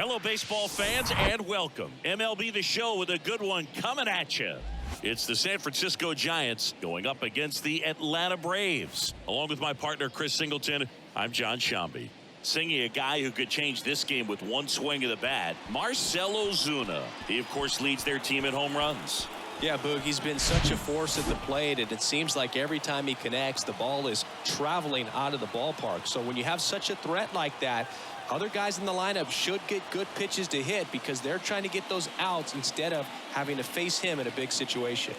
Hello, baseball fans, and welcome. MLB The Show with a good one coming at you. It's the San Francisco Giants going up against the Atlanta Braves. Along with my partner, Chris Singleton, I'm John Shambi. Singing a guy who could change this game with one swing of the bat, Marcell Ozuna. He, of course, leads their team in home runs. Yeah, Boog, he's been such a force at the plate, and it seems like every time he connects, the ball is traveling out of the ballpark. So when you have such a threat like that, other guys in the lineup should get good pitches to hit because they're trying to get those outs instead of having to face him in a big situation.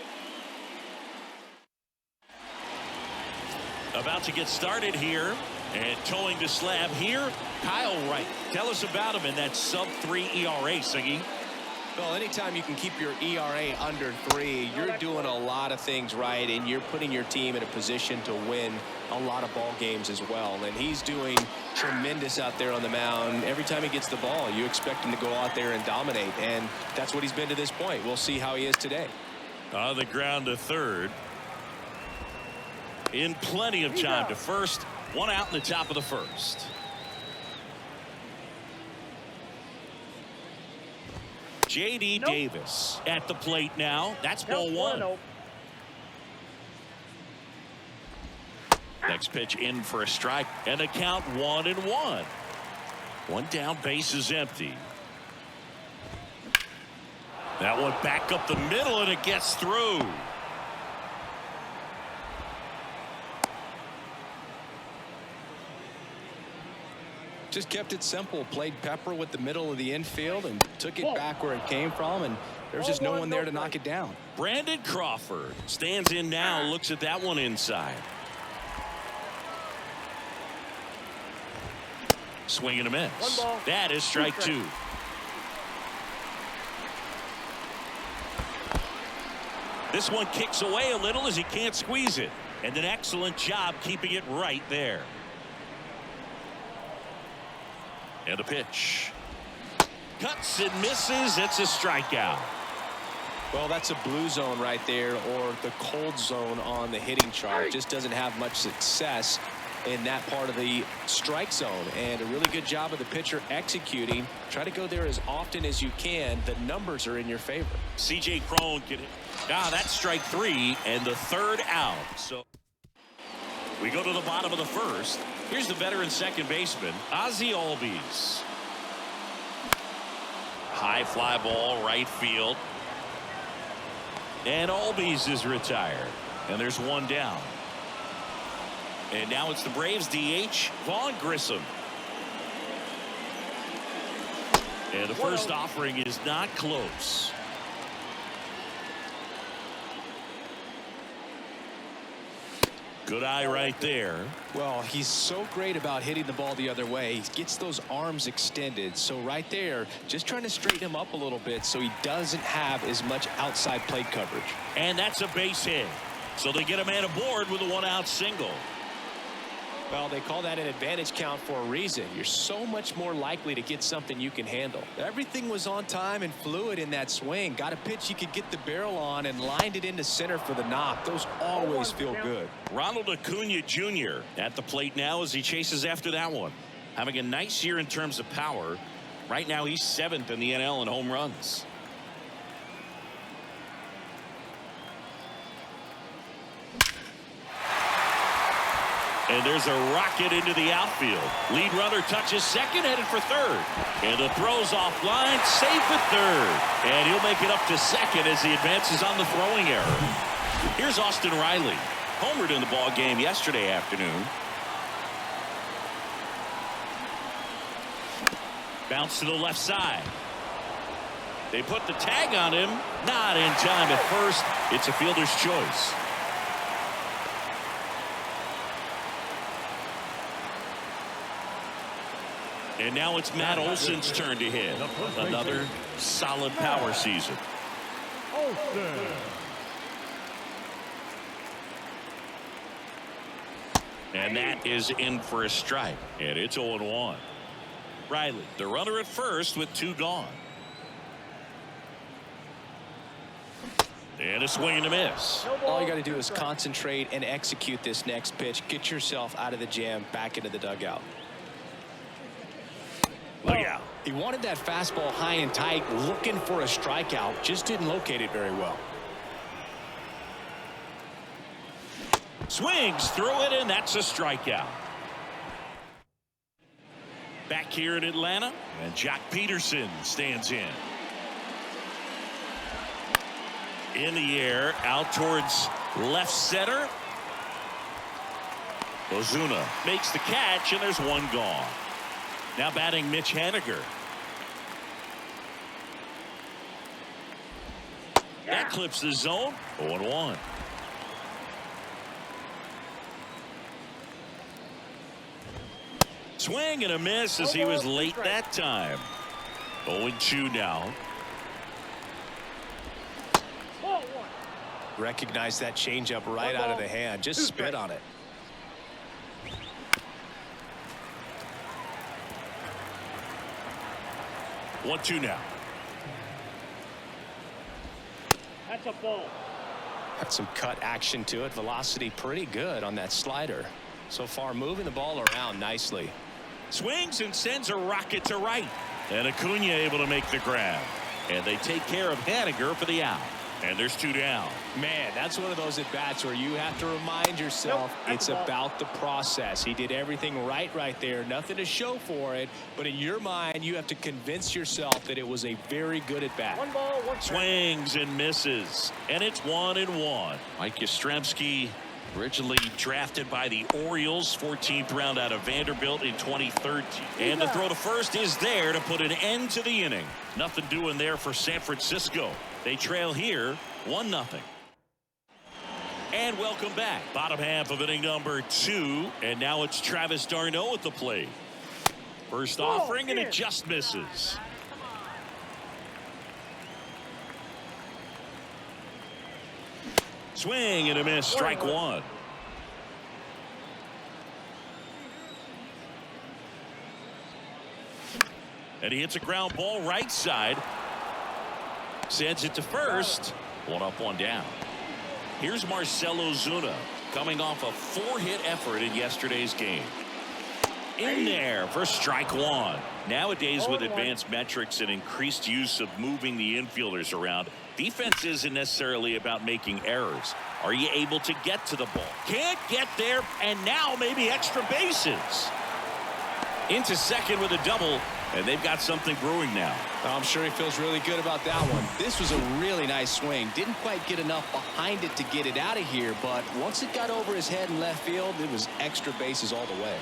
About to get started here, and towing the slab here, Kyle Wright. Tell us about him in that sub-3 ERA, Siggy. Well, anytime you can keep your ERA under 3, you're doing a lot of things right, and you're putting your team in a position to win a lot of ball games as well. And he's doing tremendous out there on the mound. Every time he gets the ball, you expect him to go out there and dominate, and that's what he's been to this point. We'll see how he is today. On the ground to third. In plenty of time to first. One out in the top of the first. J.D. Davis at the plate now. That's ball one. Next pitch in for a strike, and a count 1-1. One down, base is empty. That one back up the middle, and it gets through. Just kept it simple, played pepper with the middle of the infield and took it back where it came from, and there's just no one there to knock it down. Brandon Crawford stands in now, looks at that one inside. Swing and a miss. That is strike 2. This one kicks away a little as he can't squeeze it, and an excellent job keeping it right there. And a pitch. Cuts and misses. It's a strikeout. Well, that's a blue zone right there, or the cold zone on the hitting chart. Just doesn't have much success in that part of the strike zone, and a really good job of the pitcher executing. Try to go there as often as you can. The numbers are in your favor. C.J. Cron get it. That's strike 3 and the third out. So we go to the bottom of the first. Here's the veteran second baseman, Ozzie Albies. High fly ball, right field. And Albies is retired. And there's one down. And now it's the Braves DH, Vaughn Grissom. And the first offering is not close. Good eye right there. Well, he's so great about hitting the ball the other way. He gets those arms extended. So right there, just trying to straighten him up a little bit so he doesn't have as much outside plate coverage. And that's a base hit. So they get a man aboard with a one-out single. Well, they call that an advantage count for a reason. You're so much more likely to get something you can handle. Everything was on time and fluid in that swing. Got a pitch you could get the barrel on and lined it into center for the knock. Those always feel good. Ronald Acuna Jr. at the plate now as he chases after that one. Having a nice year in terms of power. Right now he's 7th in the NL in home runs. And there's a rocket into the outfield. Lead runner touches second, headed for third. And the throw's offline, safe at third. And he'll make it up to second as he advances on the throwing error. Here's Austin Riley. Homered in the ball game yesterday afternoon. Bounce to the left side. They put the tag on him. Not in time at first. It's a fielder's choice. And now it's Matt Olson's turn to hit. Another solid power season. And that is in for a strike. And it's 0-1. Riley, the runner at first with 2 gone. And a swing and a miss. All you got to do is concentrate and execute this next pitch. Get yourself out of the jam, back into the dugout. Look out. He wanted that fastball high and tight, looking for a strikeout, just didn't locate it very well. Swings through it, and that's a strikeout. Back here in Atlanta, and Joc Pederson stands in. In the air, out towards left center. Ozuna makes the catch, and there's one gone. Now batting Mitch Haniger. That clips the zone. 0-1. Swing and a miss as he was late that time. 0-2 now. Recognize that changeup right out of the hand. Just spit on it. One, two now. That's a ball. Got some cut action to it. Velocity pretty good on that slider. So far moving the ball around nicely. Swings and sends a rocket to right. And Acuna able to make the grab. And they take care of Haniger for the out. And there's two down. Man, that's one of those at-bats where you have to remind yourself it's about the process. He did everything right there. Nothing to show for it. But in your mind, you have to convince yourself that it was a very good at-bat. One ball, one strike. Swings and misses. And it's 1-1. Mike Yastrzemski, originally drafted by the Orioles, 14th round out of Vanderbilt in 2013. And the throw to first is there to put an end to the inning. Nothing doing there for San Francisco. They trail here 1-0. And welcome back. Bottom half of inning number 2. And now it's Travis d'Arnaud at the plate. First offering, and it just misses. Swing and a miss. Strike one. And he hits a ground ball right side. Sends it to first. One up, one down. Here's Marcell Ozuna coming off a 4-hit effort in yesterday's game. In there for strike one. Nowadays, with advanced metrics and increased use of moving the infielders around, defense isn't necessarily about making errors. Are you able to get to the ball? Can't get there, and now maybe extra bases. Into second with a double, and they've got something brewing now. I'm sure he feels really good about that one. This was a really nice swing. Didn't quite get enough behind it to get it out of here, but once it got over his head in left field, it was extra bases all the way.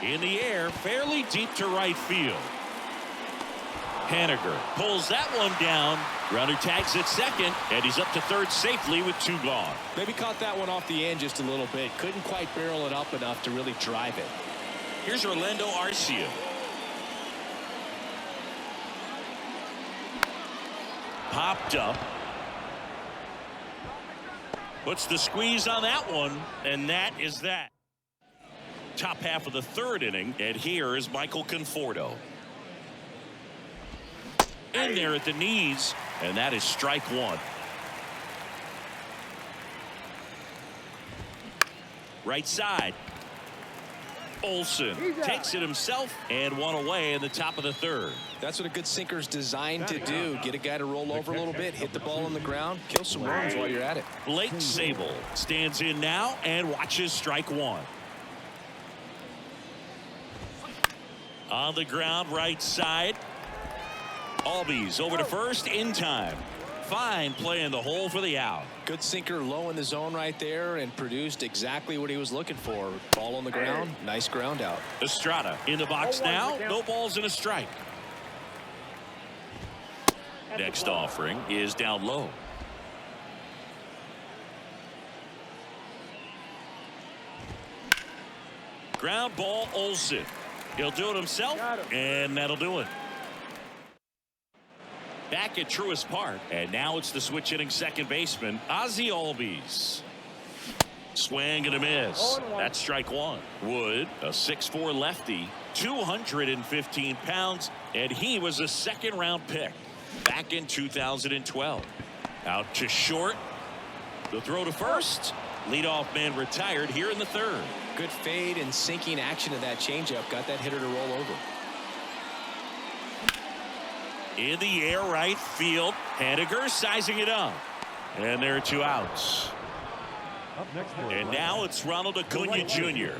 In the air, fairly deep to right field. Haniger pulls that one down. Runner tags at second, and he's up to third safely with two gone. Maybe caught that one off the end just a little bit. Couldn't quite barrel it up enough to really drive it. Here's Orlando Arcia. Popped up. Puts the squeeze on that one, and that is that. Top half of the third inning, and here is Michael Conforto. In there at the knees, and that is strike one. Right side. Olsen takes it himself, and one away in the top of the third. That's what a good sinker's designed to do. Get a guy to roll over a little bit, hit the ball on the ground, kill some runs while you're at it. Blake Sable stands in now and watches strike one. On the ground, right side. Albies over to first in time. Fine play in the hole for the out. Good sinker low in the zone right there and produced exactly what he was looking for. Ball on the ground. Nice ground out. Estrada in the box now. No balls and a strike. Next offering is down low. Ground ball, Olsen. He'll do it himself, and that'll do it. Back at Truist Park, and now it's the switch hitting second baseman, Ozzie Albies. Swing and a miss. That's strike one. Wood, a 6'4" lefty, 215 pounds, and he was a second-round pick back in 2012. Out to short. The throw to first. Leadoff man retired here in the third. Good fade and sinking action of that changeup. Got that hitter to roll over. In the air, right field. Haniger sizing it up. And there are 2 outs. And now it's Ronald Acuna Jr.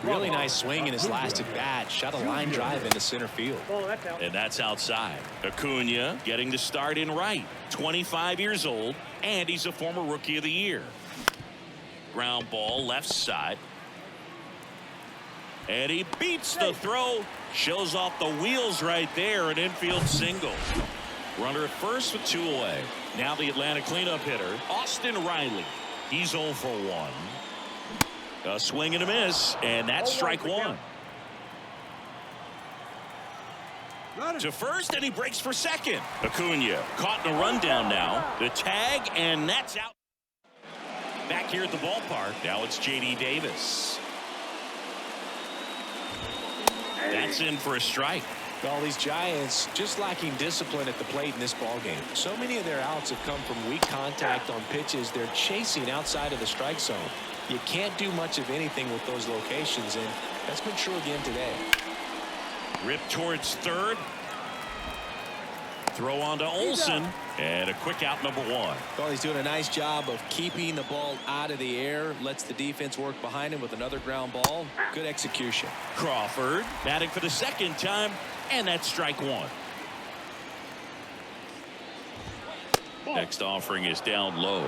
Really nice swing in his last at bat. Shot a line drive into center field. Oh, that's out. And that's outside. Acuna getting the start in right. 25 years old, and he's a former Rookie of the Year. Ground ball left side. And he beats the throw. Shows off the wheels right there. An infield single. Runner at first with 2 away. Now the Atlanta cleanup hitter, Austin Riley. He's 0 for 1. A swing and a miss, and that's strike 1. To first, and he breaks for second. Acuna caught in a rundown now. The tag, and that's out. Back here at the ballpark, now it's J.D. Davis. That's in for a strike. Well, these Giants just lacking discipline at the plate in this ballgame. So many of their outs have come from weak contact on pitches they're chasing outside of the strike zone. You can't do much of anything with those locations, and that's been true again today. Ripped towards third. Throw on to Olsen, and a quick out, number 1. Well, he's doing a nice job of keeping the ball out of the air. Lets the defense work behind him with another ground ball. Good execution. Crawford batting for the second time, and that's strike 1. Next offering is down low.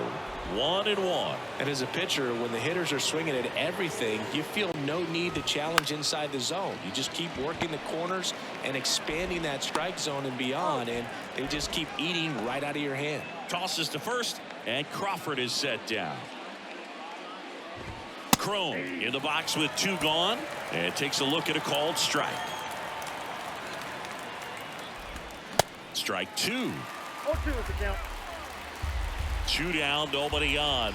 1-1. And as a pitcher, when the hitters are swinging at everything, you feel no need to challenge inside the zone. You just keep working the corners and expanding that strike zone and beyond, and they just keep eating right out of your hand. Tosses to first, and Crawford is set down. Cron in the box with 2 gone, and takes a look at a called strike. Strike 2. 0-2 is the count. 2 down, nobody on.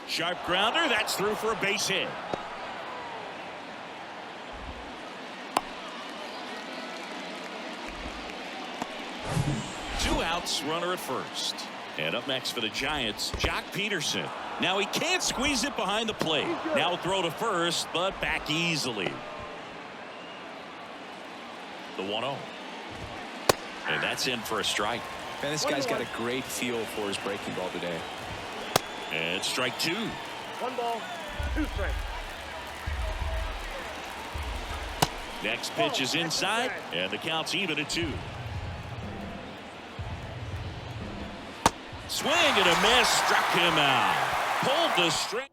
Sharp grounder, that's through for a base hit. Two outs, runner at first. And up next for the Giants, Joc Pederson. Now he can't squeeze it behind the plate. Now a throw to first, but back easily. The 1-0. And that's in for a strike. Man, this guy's got a great feel for his breaking ball today. And strike 2. 1 ball, 2 strikes. Next pitch is inside, and the count's even at 2. Swing and a miss, struck him out. Pulled the string.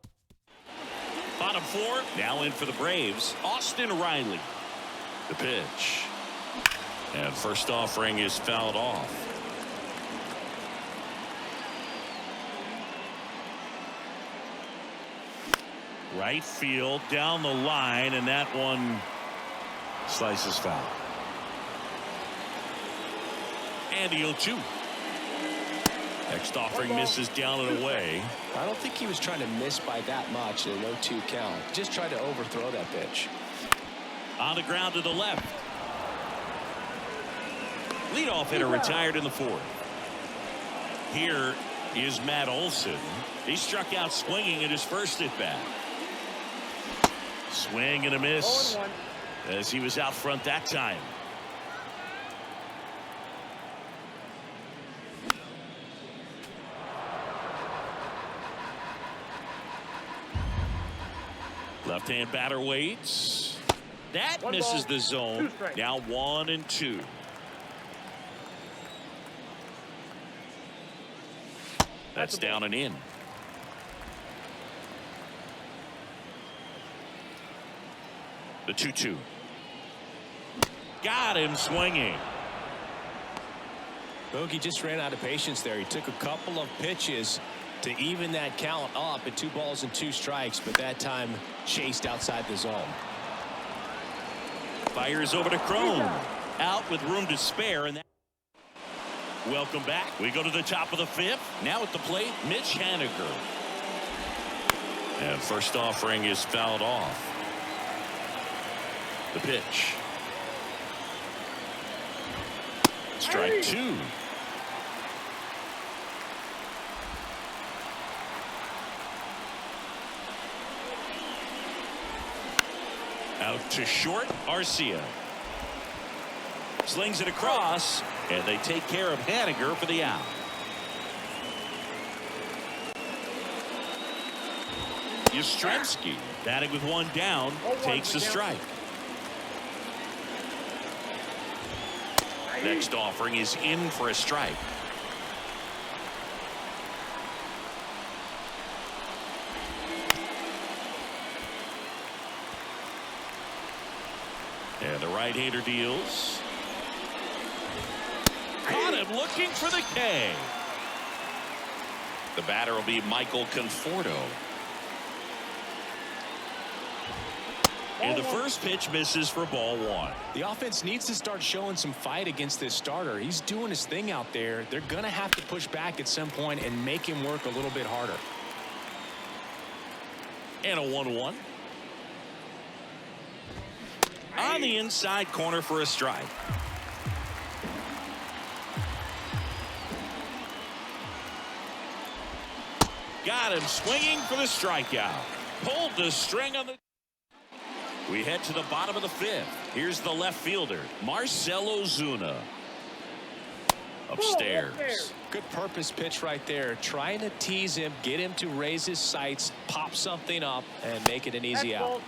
Bottom 4, now in for the Braves, Austin Riley. The pitch. And first offering is fouled off. Right field down the line, and that one slices foul. And the 0-2. Next offering misses down and away. I don't think he was trying to miss by that much in an 0-2 count. Just tried to overthrow that pitch. On the ground to the left. Leadoff hitter retired in the 4th. Here is Matt Olson. He struck out swinging in his first at bat. Swing and a miss 0-1. as he was out front that time. Left-hand batter waits. That misses the zone. Now 1-2. That's down and in. The 2-2. Got him swinging. Bogey just ran out of patience there. He took a couple of pitches to even that count up at 2 balls and 2 strikes, but that time chased outside the zone. Fires over to Cron. Out with room to spare, and that. Welcome back. We go to the top of the 5th. Now at the plate, Mitch Haniger. And first offering is fouled off. The pitch. Strike 2. Out to short, Arcia. Slings it across, and they take care of Haniger for the out. Yastrzemski batting with one down, takes a strike. Next offering is in for a strike. And the right-hander deals. Caught him looking for the K. The batter will be Michael Conforto. And the first pitch misses for ball one. The offense needs to start showing some fight against this starter. He's doing his thing out there. They're going to have to push back at some point and make him work a little bit harder. And a 1-1. On the inside corner for a strike. Got him swinging for the strikeout. Pulled the string on the. We head to the bottom of the fifth. Here's the left fielder, Marcell Ozuna. Upstairs. Good purpose pitch right there. Trying to tease him, get him to raise his sights, pop something up, and make it an easy out.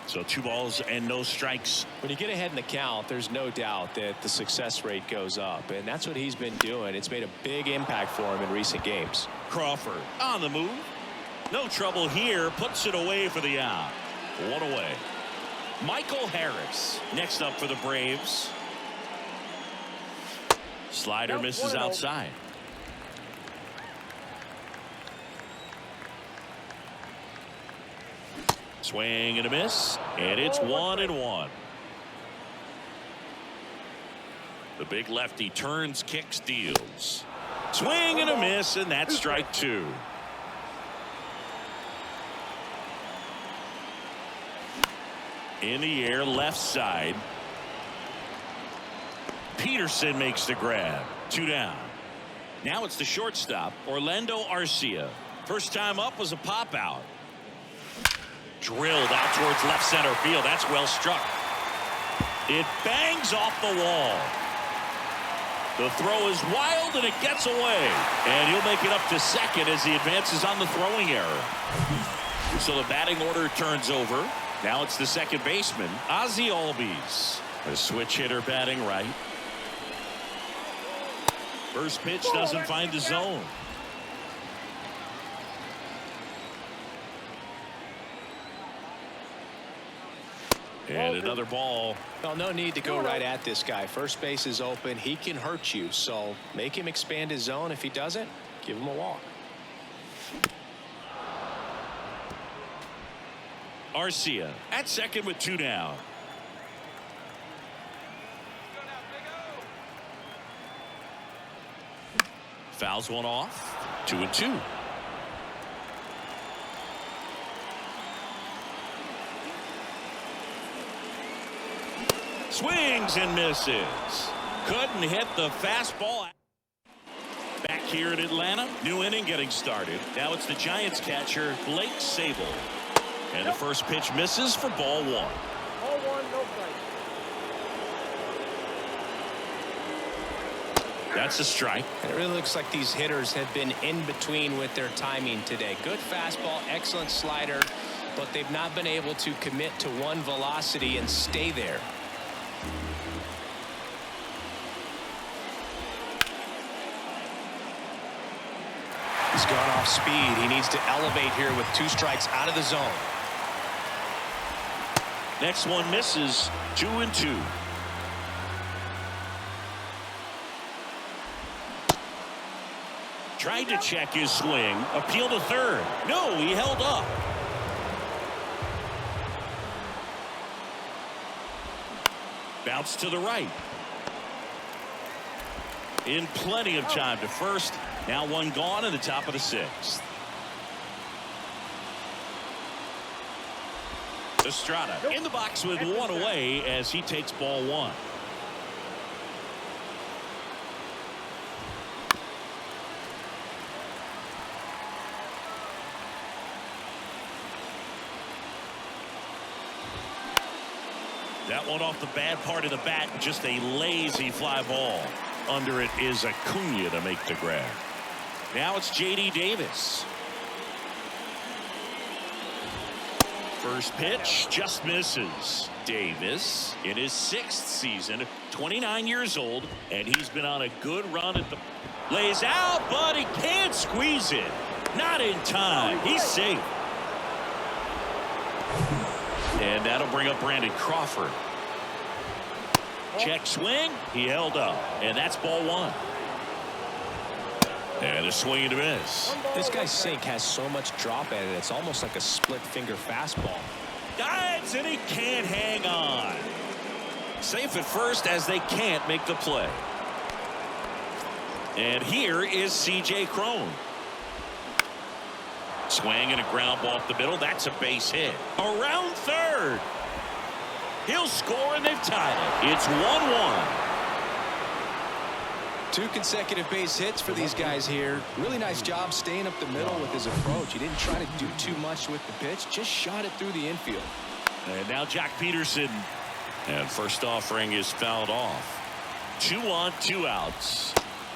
So 2 balls and no strikes. When you get ahead in the count, there's no doubt that the success rate goes up, and that's what he's been doing. It's made a big impact for him in recent games. Crawford on the move. No trouble here. Puts it away for the out. 1 away. Michael Harris next up for the Braves. Slider misses outside. Swing and a miss, and it's 1-1. The big lefty turns, kicks, deals. Swing and a miss, and that's strike 2. In the air, left side. Pederson makes the grab. 2 down. Now it's the shortstop, Orlando Arcia. First time up was a pop out. Drilled out towards left center field. That's well struck. It bangs off the wall. The throw is wild and it gets away. And he'll make it up to second as he advances on the throwing error. So the batting order turns over. Now it's the second baseman, Ozzie Albies. A switch hitter batting right. First pitch doesn't find the zone. And another ball. Well, no need to go right at this guy. First base is open. He can hurt you. So make him expand his zone. If he doesn't, give him a walk. Arcia at second with 2 down. Fouls one off. 2-2. Swings and misses. Couldn't hit the fastball. Back here in Atlanta, new inning getting started. Now it's the Giants catcher, Blake Sabol. And the first pitch misses for ball 1. Ball 1, no strike. That's a strike. And it really looks like these hitters have been in between with their timing today. Good fastball, excellent slider, but they've not been able to commit to one velocity and stay there. He's gone off speed. He needs to elevate here with 2 strikes out of the zone. Next one misses. 2-2. Tried to check his swing. Appeal to third. No, he held up. Bounce to the right. In plenty of time to first. Now one gone in the top of the 6th. Estrada in the box with 1 away as he takes ball 1. That one off the bad part of the bat, just a lazy fly ball. Under it is Acuna to make the grab. Now it's J.D. Davis. First pitch just misses. Davis in his 6th season, 29 years old, and he's been on a good run at the lays out, but he can't squeeze it. Not in time. He's safe. And that'll bring up Brandon Crawford. Check swing. He held up, and that's ball 1. And a swing and a miss. This guy's sink has so much drop at it. It's almost like a split finger fastball. Dives, and he can't hang on. Safe at first as they can't make the play. And here is C.J. Cron. Swing and a ground ball off the middle. That's a base hit. Around third. He'll score, and they've tied it. It's 1-1. 2 consecutive base hits for these guys here. Really nice job staying up the middle with his approach. He didn't try to do too much with the pitch, just shot it through the infield. And now Joc Pederson. And first offering is fouled off. 2 on, 2 outs.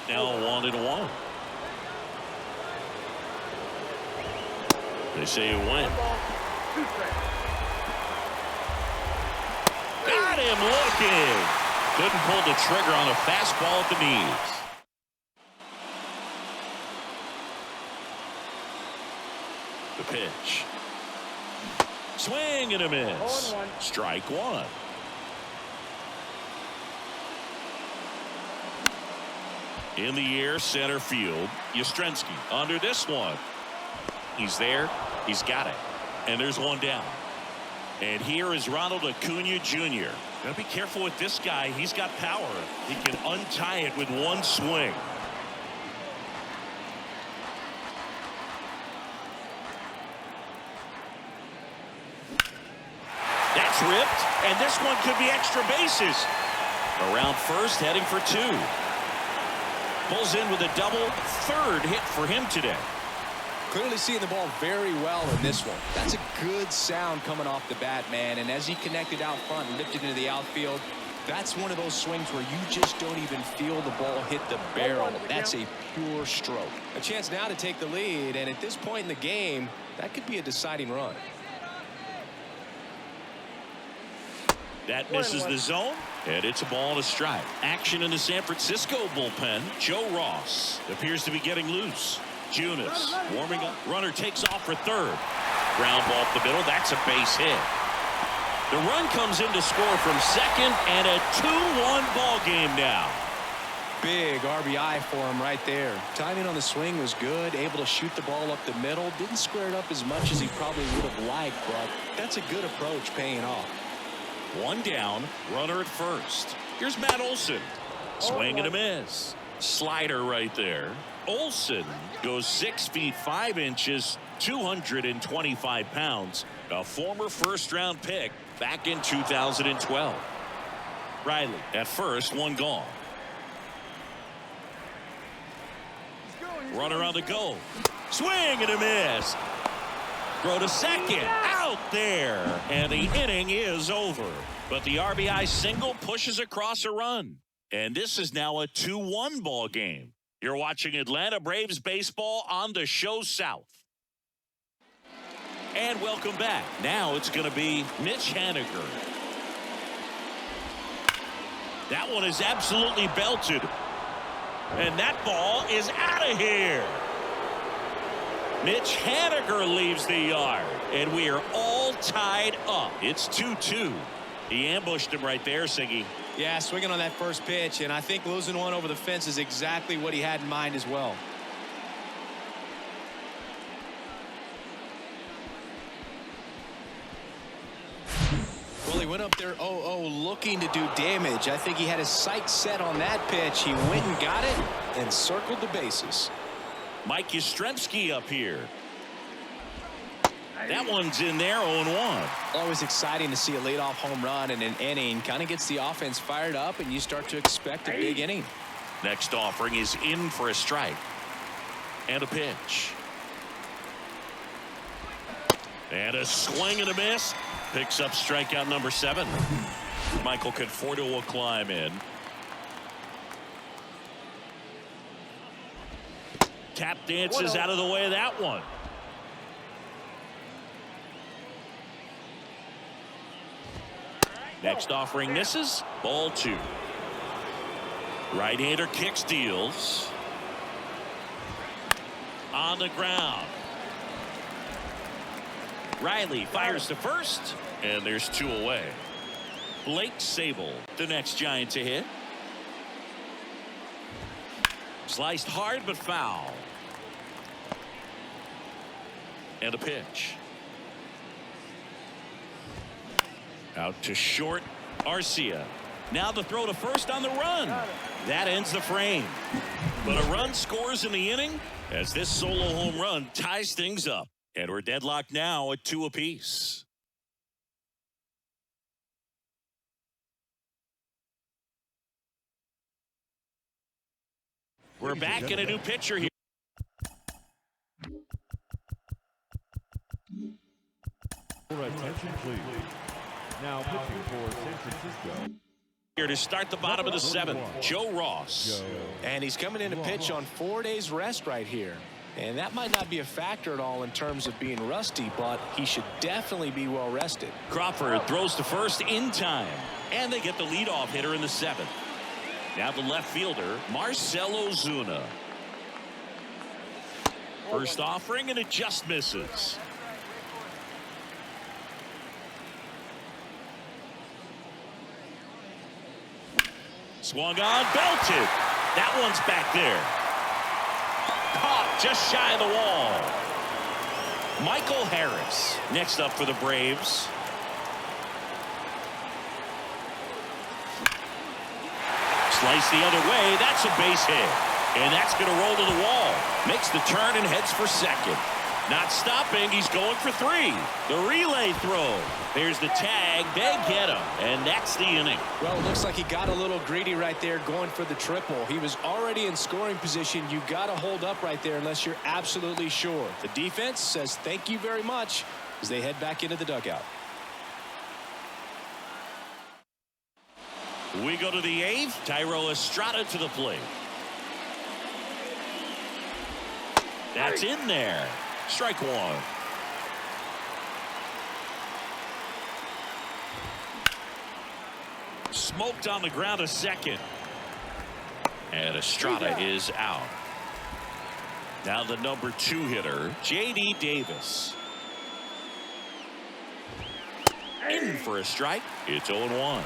Now 1-1. They say you win. Got him looking. Couldn't pull the trigger on a fastball at the knees. The pitch. Swing and a miss. Strike 1. In the air, center field. Yastrzemski under this one. He's there. He's got it. And there's one down. And here is Ronald Acuna Jr. Gotta be careful with this guy. He's got power. He can untie it with one swing. That's ripped, and this one could be extra bases. Around first, heading for 2. Pulls in with a double. 3rd hit for him today. Clearly seeing the ball very well in this one. That's a good sound coming off the bat, man. And as he connected out front and lifted into the outfield, that's one of those swings where you just don't even feel the ball hit the barrel. That's a pure stroke. A chance now to take the lead, and at this point in the game, that could be a deciding run. That misses the zone, and it's a ball and a strike. Action in the San Francisco bullpen. Joe Ross appears to be getting loose. Junis warming up. Runner takes off for 3rd. Ground ball up the middle. That's a base hit. The run comes in to score from 2nd, and a 2-1 ball game now. Big RBI for him right there. Timing on the swing was good. Able to shoot the ball up the middle. Didn't square it up as much as he probably would have liked, but that's a good approach paying off. 1 down. Runner at first. Here's Matt Olson. Swing and a miss. Slider right there. Olson goes 6 feet 5 inches, 225 pounds. A former first-round pick back in 2012. Riley at first, 1 gone. Runner on the go. Swing and a miss. Throw to 2nd. Out there. And the inning is over. But the RBI single pushes across a run. And this is now a 2-1 ball game. You're watching Atlanta Braves baseball on the show South. And welcome back. Now it's going to be Mitch Haniger. That one is absolutely belted. And that ball is out of here. Mitch Haniger leaves the yard. And we are all tied up. It's 2-2. He ambushed him right there, Siggy. Yeah, swinging on that first pitch, and I think losing one over the fence is exactly what he had in mind as well. Well, he went up there 0-0 looking to do damage. I think he had his sights set on that pitch. He went and got it and circled the bases. Mike Yastrzemski up here. That one's in there, 0-1. Always exciting to see a leadoff home run in an inning. Kind of gets the offense fired up, and you start to expect a big inning. Next offering is in for a strike. And a pitch. And a swing and a miss. Picks up strikeout number 7. Michael Conforto will climb in. Tap dances out of the way of that one. Next offering misses. Ball 2. Right-hander kicks, deals. On the ground. Riley fires to first, and there's 2 away. Blake Sable, the next Giant to hit. Sliced hard but foul. And a pitch. Out to short, Arcia. Now the throw to first on the run. That ends the frame. But a run scores in the inning as this solo home run ties things up. And we're deadlocked now at 2 apiece. We're back in a new pitcher here. Attention, please. Now pitching for San Francisco. Here to start the bottom of the 7th, Joe Ross. And he's coming in to pitch on 4 days rest right here. And that might not be a factor at all in terms of being rusty, but he should definitely be well rested. Crawford throws to first in time. And they get the leadoff hitter in the 7th. Now the left fielder, Marcell Ozuna. First offering, and it just misses. Swung on, belted. That one's back there. Caught just shy of the wall. Michael Harris next up for the Braves. Slice the other way. That's a base hit. And that's going to roll to the wall. Makes the turn and heads for second. Not stopping. He's going for 3. The relay throw. There's the tag. They get him. And that's the inning. Well, it looks like he got a little greedy right there going for the triple. He was already in scoring position. You got to hold up right there unless you're absolutely sure. The defense says thank you very much as they head back into the dugout. We go to the 8th. Thairo Estrada to the plate. That's in there. Strike 1. Smoked on the ground a second. And Estrada is out. Now the number 2 hitter, J.D. Davis. In for a strike. It's 0-1.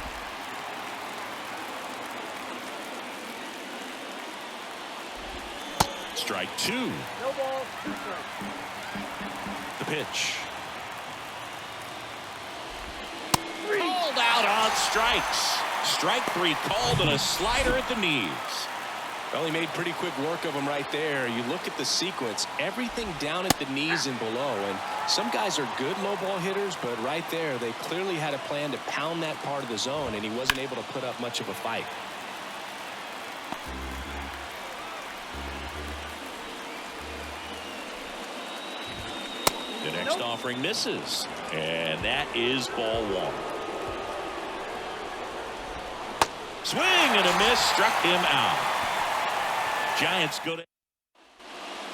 Strike 2. No ball, 2 strikes. The pitch. Called out on strikes. Strike 3 called, and a slider at the knees. Well, he made pretty quick work of him right there. You look at the sequence, everything down at the knees and below. And some guys are good low ball hitters, but right there, they clearly had a plan to pound that part of the zone, and he wasn't able to put up much of a fight. The next offering misses, and that is ball 1. Swing and a miss, struck him out. Giants go to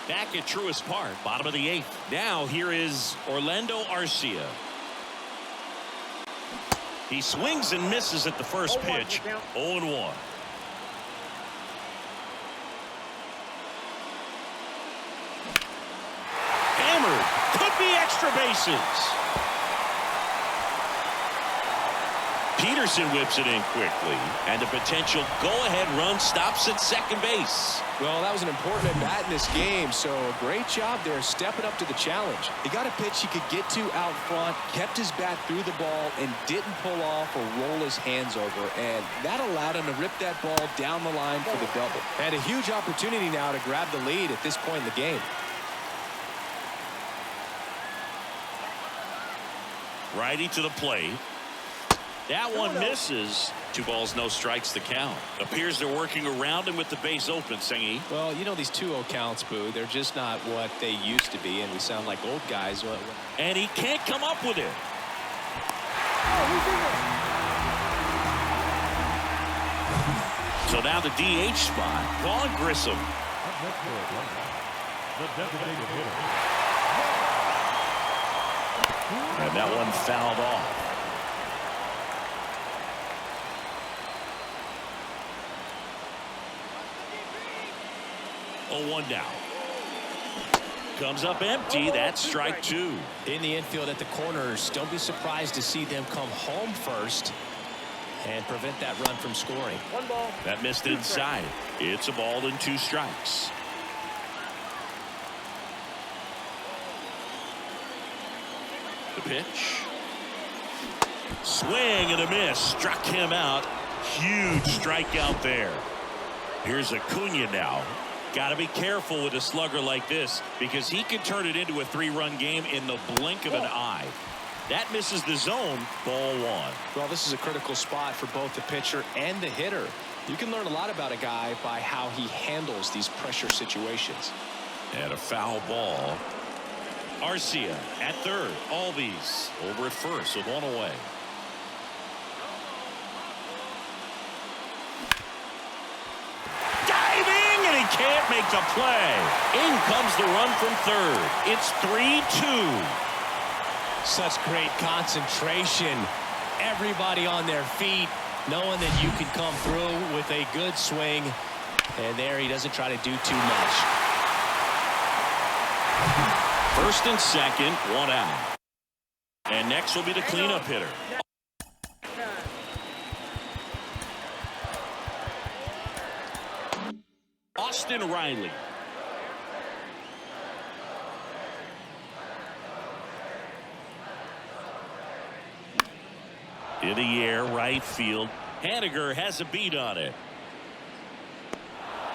back at Truist Park, bottom of the 8th. Now here is Orlando Arcia. He swings and misses at the first pitch. 0-1. Hammered. Could be extra bases. Pederson whips it in quickly, and the potential go-ahead run stops at second base. Well, that was an important at-bat in this game, so a great job there stepping up to the challenge. He got a pitch he could get to out front, kept his bat through the ball, and didn't pull off or roll his hands over, and that allowed him to rip that ball down the line for the double. And a huge opportunity now to grab the lead at this point in the game. Righty to the plate. That one misses. 2 balls, no strikes to count. Appears they're working around him with the base open, Singy. Well, you know, these 2-0 counts, Boo, they're just not what they used to be, and we sound like old guys. And he can't come up with it. So now the DH spot, Vaughn Grissom. Up next for Atlanta, the designated hitter. And that one fouled off. Oh, 1 down. Comes up empty. That's strike 2. In the infield at the corners, don't be surprised to see them come home first and prevent that run from scoring. 1 ball. That missed inside. It's a ball and 2 strikes. The pitch. Swing and a miss. Struck him out. Huge strikeout there. Here's Acuna now. Got to be careful with a slugger like this because he can turn it into a 3-run game in the blink of an eye. That misses the zone. Ball 1. Well, this is a critical spot for both the pitcher and the hitter. You can learn a lot about a guy by how he handles these pressure situations. And a foul ball. Arcia at third. Albies over at first with 1 away. Diving, and he can't make the play. In comes the run from third. It's 3-2. Such great concentration. Everybody on their feet, knowing that you can come through with a good swing. And there he doesn't try to do too much. First and second, 1 out. And next will be the cleanup hitter. Austin Riley. In the air, right field. Haniger has a beat on it.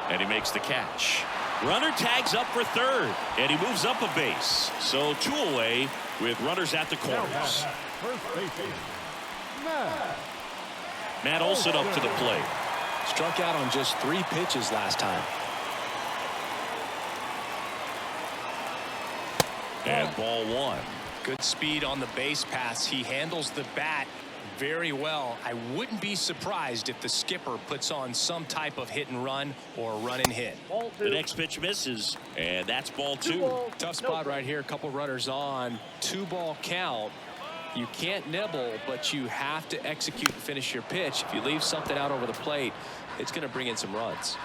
And he makes the catch. Runner tags up for third, and he moves up a base. So 2 away with runners at the corners. First baseman, Matt Olson up to the plate. Struck out on just 3 pitches last time. And ball 1. Good speed on the base pass. He handles the bat very well. I wouldn't be surprised if the skipper puts on some type of hit and run or run and hit. Ball 2. The next pitch misses, and that's ball 2. balls, Tough no spot right here. A couple runners on. 2-ball count. You can't nibble, but you have to execute and finish your pitch. If you leave something out over the plate, it's going to bring in some runs.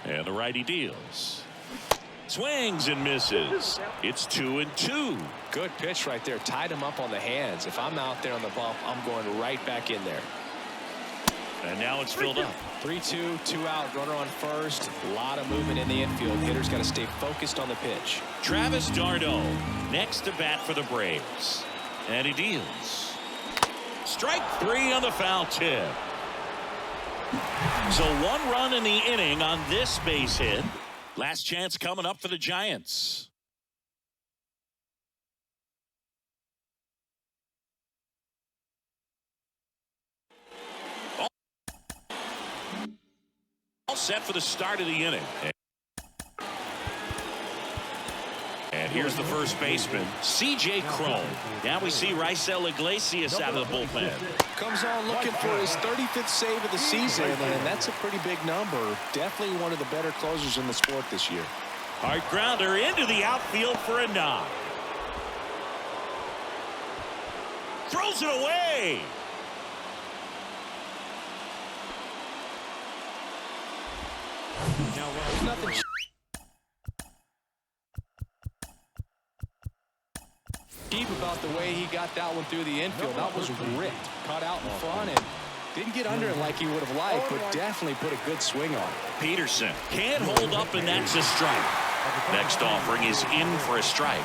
And the righty deals. Swings and misses. It's 2-2. Good pitch right there. Tied him up on the hands. If I'm out there on the bump, I'm going right back in there. And now it's filled up. 3-2, 2 out, runner on first. A lot of movement in the infield. Hitter's got to stay focused on the pitch. Travis d'Arnaud next to bat for the Braves. And he deals. Strike 3 on the foul tip. So 1 run in the inning on this base hit. Last chance coming up for the Giants. All set for the start of the inning. And here's the first baseman, C.J. Cron. Now we see Riley Iglesias out of the bullpen. Comes on looking for his 35th save of the season, and that's a pretty big number. Definitely one of the better closers in the sport this year. Hard grounder into the outfield for a knock. Throws it away. Now, there's nothing cheap about the way he got that one through the infield. That was ripped, caught out in front, and didn't get under it like he would have liked, but definitely put a good swing on it. Pederson can't hold up, and that's a strike. Next offering is in for a strike.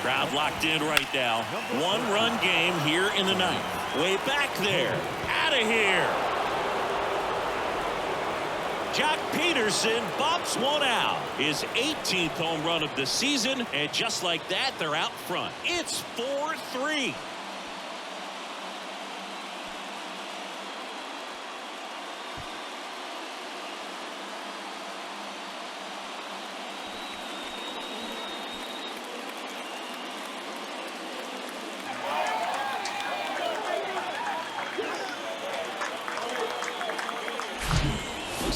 Crowd locked in right now. 1-run game here in the ninth. Way back there. Out of here. Joc Pederson bumps one out. His 18th home run of the season. And just like that, they're out front. It's 4-3.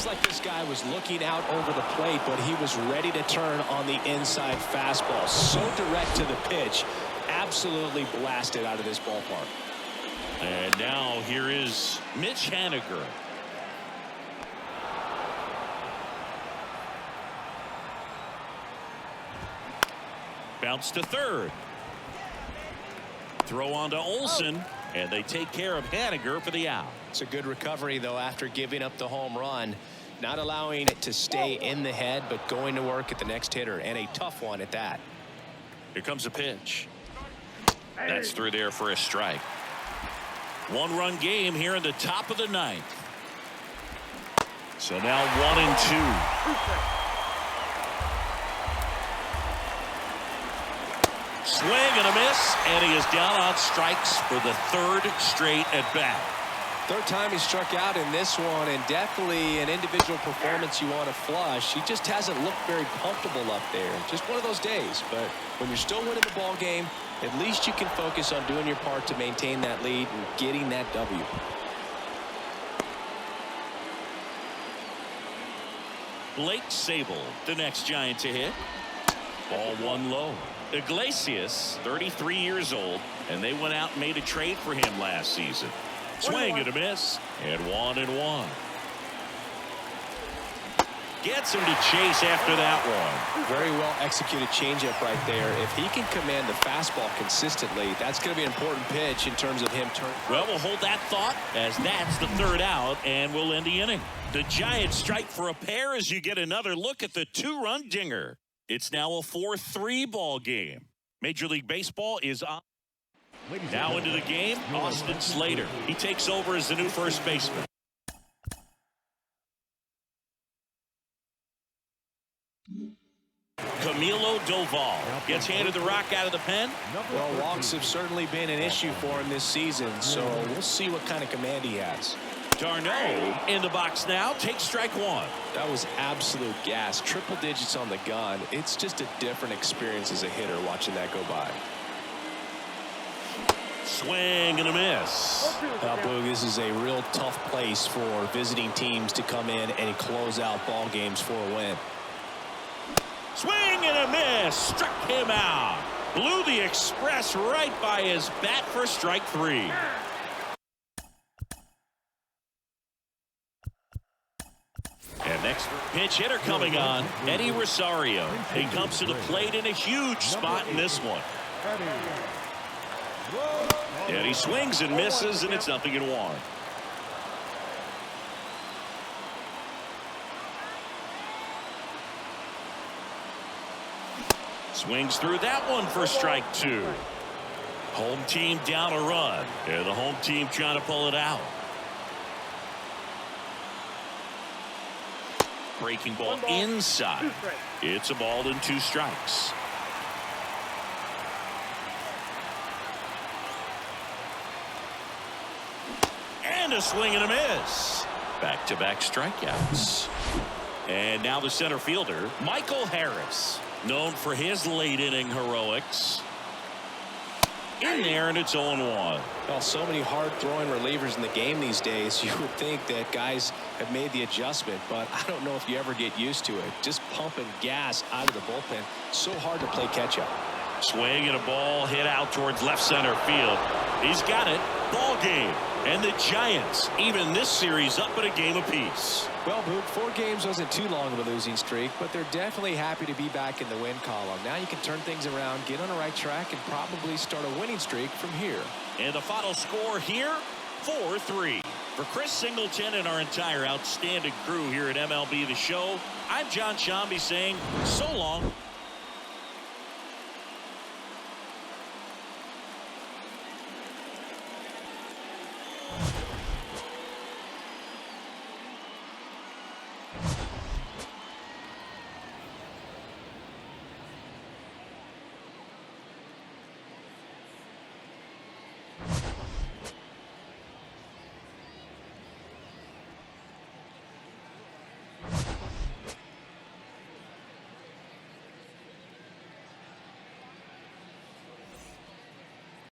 Looks like this guy was looking out over the plate, but he was ready to turn on the inside fastball. So direct to the pitch. Absolutely blasted out of this ballpark. And now here is Mitch Haniger. Bounce to third. Throw on to Olsen, and they take care of Haniger for the out. It's a good recovery, though, after giving up the home run. Not allowing it to stay in the head, but going to work at the next hitter, and a tough one at that. Here comes a pitch. That's through there for a strike. One-run game here in the top of the ninth. So now 1-2. Swing and a miss, and he is down on strikes for the third straight at bat. Third time he struck out in this one, and definitely an individual performance you want to flush. He just hasn't looked very comfortable up there. Just one of those days. But when you're still winning the ball game, at least you can focus on doing your part to maintain that lead and getting that W. Blake Sable, the next Giant to hit. Ball one low. Iglesias, 33 years old, and they went out and made a trade for him last season. Swing and a miss, and 1-1. Gets him to chase after that one. Very well executed changeup right there. If he can command the fastball consistently, that's going to be an important pitch in terms of him turning. Well, we'll hold that thought as that's the third out, and we'll end the inning. The Giants strike for a pair as you get another look at the two-run dinger. It's now a 4-3 ball game. Major League Baseball is on. Now into the game, Austin Slater. He takes over as the new first baseman. Camilo Doval gets handed the rock out of the pen. Well, walks have certainly been an issue for him this season, so we'll see what kind of command he has. Darno in the box now, takes strike one. That was absolute gas. Triple digits on the gun. It's just a different experience as a hitter watching that go by. Swing and a miss. Now, Boog, this is a real tough place for visiting teams to come in and close out ball games for a win. Swing and a miss. Struck him out. Blew the express right by his bat for strike three. And next pinch hitter coming on, Eddie Rosario. He comes to the plate in a huge spot in this one. And he swings and misses, and it's 0-1. Swings through that one for strike two. Home team down a run, and the home team trying to pull it out. Breaking ball inside. It's a ball and 2 strikes. And a swing and a miss. Back-to-back strikeouts. And now the center fielder, Michael Harris, known for his late inning heroics. In there, and it's 0-1. Well, so many hard-throwing relievers in the game these days. You would think that guys have made the adjustment, but I don't know if you ever get used to it. Just pumping gas out of the bullpen. So hard to play catch-up. Swing and a ball hit out towards left center field. He's got it. Ball game. And the Giants even this series up at a game apiece. Well, Boog, 4 games wasn't too long of a losing streak, but they're definitely happy to be back in the win column. Now you can turn things around, get on the right track, and probably start a winning streak from here. And the final score here, 4-3. For Chris Singleton and our entire outstanding crew here at MLB The Show, I'm John Shambi saying so long.